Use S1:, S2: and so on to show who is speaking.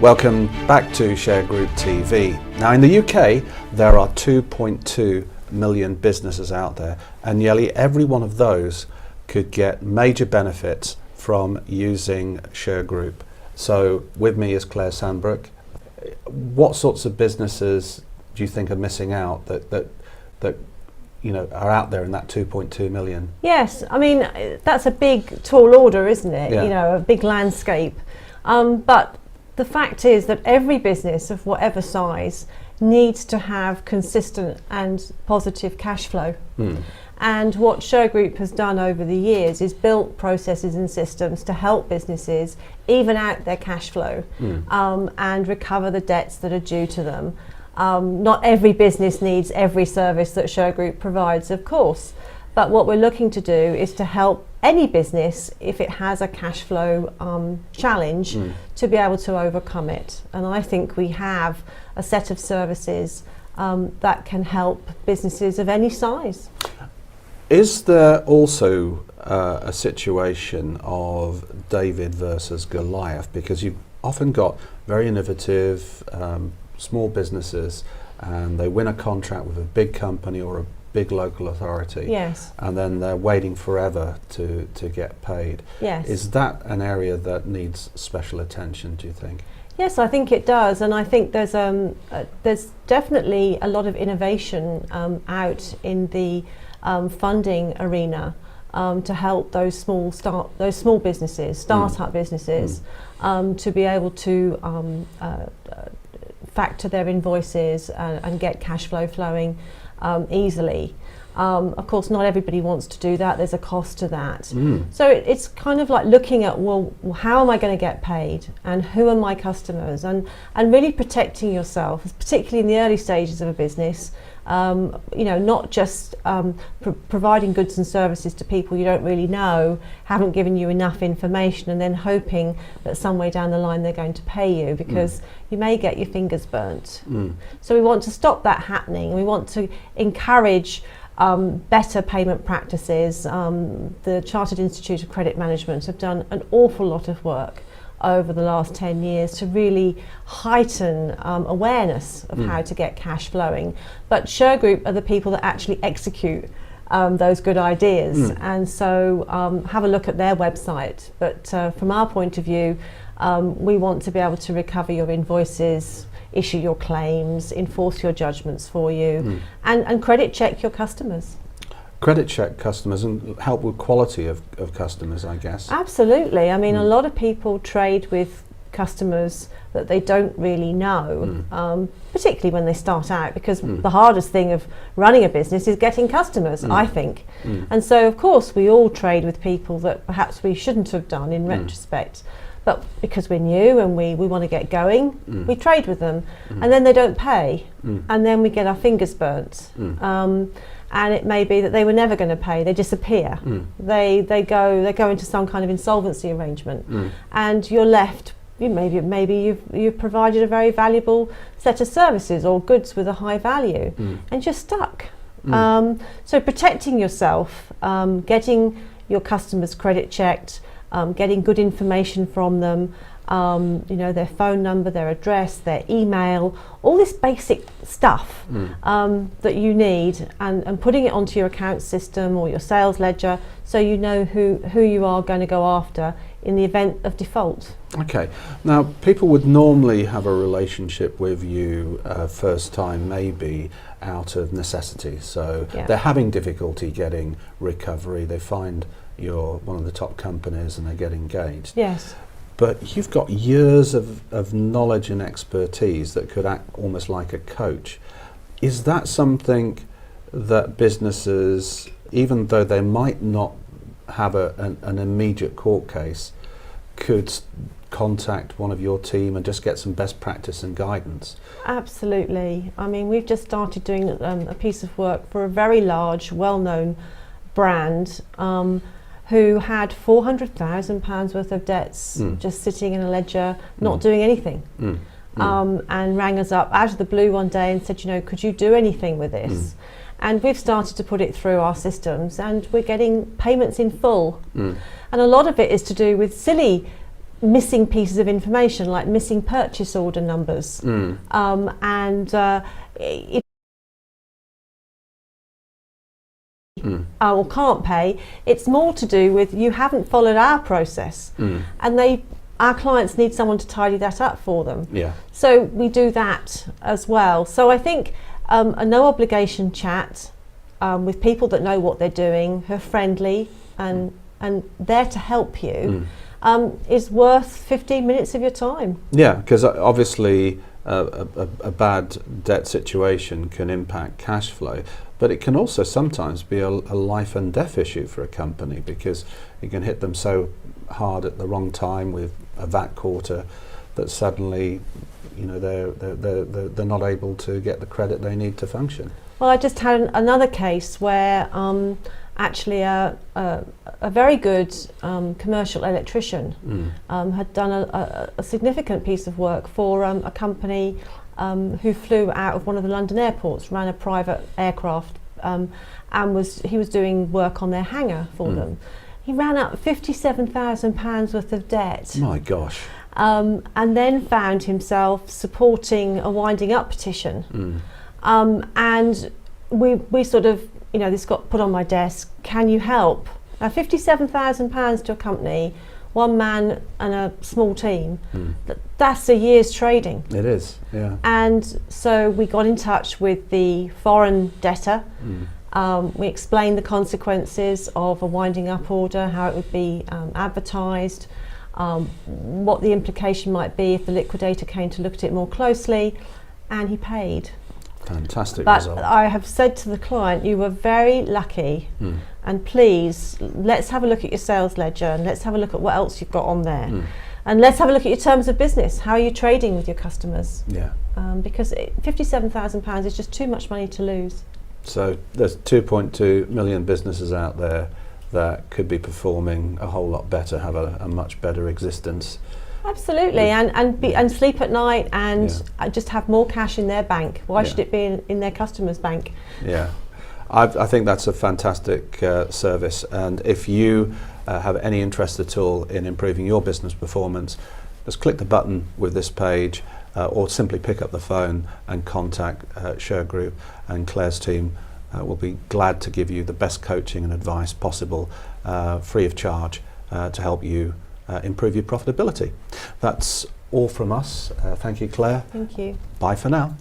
S1: Welcome back to Shergroup TV. Now in the UK there are 2.2 million businesses out there, and nearly every one of those could get major benefits from using Shergroup. So with me is Claire Sandbrook. What sorts of businesses do you think are missing out that you know are out there in that 2.2 million?
S2: Yes, I mean that's a big tall order, isn't it?
S1: Yeah.
S2: You know, a big landscape. But the fact is that every business of whatever size needs to have consistent and positive cash flow. And what Shergroup has done over the years is built processes and systems to help businesses even out their cash flow and recover the debts that are due to them. Not every business needs every service that Shergroup provides, of course, but what we're looking to do is to help any business, if it has a cash flow challenge, to be able to overcome it. And I think we have a set of services that can help businesses of any size.
S1: Is there also a situation of David versus Goliath? Because you've often got very innovative small businesses and they win a contract with a big company or a big local authority,
S2: Yes.
S1: and then they're waiting forever to get paid.
S2: Yes.
S1: Is that an area that needs special attention, do you think?
S2: Yes, I think it does, and I think there's definitely a lot of innovation out in the funding arena to help those small businesses, startup businesses, to be able to factor their invoices and get cash flow flowing easily. Of course, not everybody wants to do that. There's a cost to that. So it's kind of like looking at, well, how am I going to get paid, and who are my customers, and really protecting yourself, particularly in the early stages of a business. You know, not just providing goods and services to people you don't really know, haven't given you enough information, and then hoping that some way down the line they're going to pay you, because you may get your fingers burnt. So we want to stop that happening. We want to encourage better payment practices. The Chartered Institute of Credit Management have done an awful lot of work over the last 10 years to really heighten awareness of how to get cash flowing. But Shergroup are the people that actually execute those good ideas, and so have a look at their website. But from our point of view, we want to be able to recover your invoices, issue your claims, enforce your judgments for you, and credit check your customers.
S1: Credit check customers and help with quality of customers, I guess.
S2: Absolutely. I mean, a lot of people trade with customers that they don't really know, particularly when they start out, because the hardest thing of running a business is getting customers, I think. And so, of course, we all trade with people that perhaps we shouldn't have done in retrospect. But because we're new and we want to get going, we trade with them, and then they don't pay, and then we get our fingers burnt. And it may be that they were never going to pay; they disappear. They go into some kind of insolvency arrangement, and you're left. Maybe you've provided a very valuable set of services or goods with a high value, and you're stuck. So protecting yourself, getting your customers credit checked, getting good information from them, you know, their phone number, their address, their email, all this basic stuff that you need, and putting it onto your account system or your sales ledger, so you know who you are going to go after in the event of default.
S1: Okay, now people would normally have a relationship with you first time, maybe out of necessity. So they're having difficulty getting recovery. They find you're one of the top companies and they get engaged.
S2: Yes.
S1: But you've got years of knowledge and expertise that could act almost like a coach. Is that something that businesses, even though they might not have an immediate court case, could contact one of your team and just get some best practice and guidance?
S2: Absolutely. I mean, we've just started doing a piece of work for a very large, well-known brand who had £400,000 worth of debts just sitting in a ledger, not doing anything. And rang us up out of the blue one day and said, you know, could you do anything with this? And we've started to put it through our systems, and we're getting payments in full. And a lot of it is to do with silly missing pieces of information, like missing purchase order numbers, or can't pay. It's more to do with you haven't followed our process, and our clients need someone to tidy that up for them.
S1: Yeah.
S2: So we do that as well. So I think a no obligation chat with people that know what they're doing, who are friendly and there to help you, is worth 15 minutes of your time.
S1: Yeah, because obviously a bad debt situation can impact cash flow, but it can also sometimes be a life and death issue for a company, because it can hit them so hard at the wrong time with a VAT quarter that suddenly, you know, they're not able to get the credit they need to function.
S2: Well, I just had another case where actually a very good commercial electrician had done a significant piece of work for a company who flew out of one of the London airports, ran a private aircraft, and he was doing work on their hangar for them. He ran up £57,000 worth of debt.
S1: My gosh.
S2: And then found himself supporting a winding up petition. And we sort of, you know, this got put on my desk. Can you help? Now, £57,000 to a company, one man and a small team, that's a year's trading.
S1: It is, yeah.
S2: And so we got in touch with the foreign debtor. We explained the consequences of a winding up order, how it would be advertised, what the implication might be if the liquidator came to look at it more closely, and he paid.
S1: Fantastic
S2: But
S1: result.
S2: I have said to the client, you were very lucky, and please, let's have a look at your sales ledger, and let's have a look at what else you've got on there. And let's have a look at your terms of business. How are you trading with your customers?
S1: Yeah.
S2: Because £57,000 is just too much money to lose.
S1: So there's 2.2 million businesses out there that could be performing a whole lot better, have a much better existence.
S2: Absolutely, and sleep at night and just have more cash in their bank. Why should it be in their customer's bank?
S1: Yeah, I think that's a fantastic service, and if you have any interest at all in improving your business performance, just click the button with this page, or simply pick up the phone and contact Shergroup, and Claire's team will be glad to give you the best coaching and advice possible, free of charge, to help you improve your profitability. That's all from us. Thank you, Claire.
S2: Thank you.
S1: Bye for now.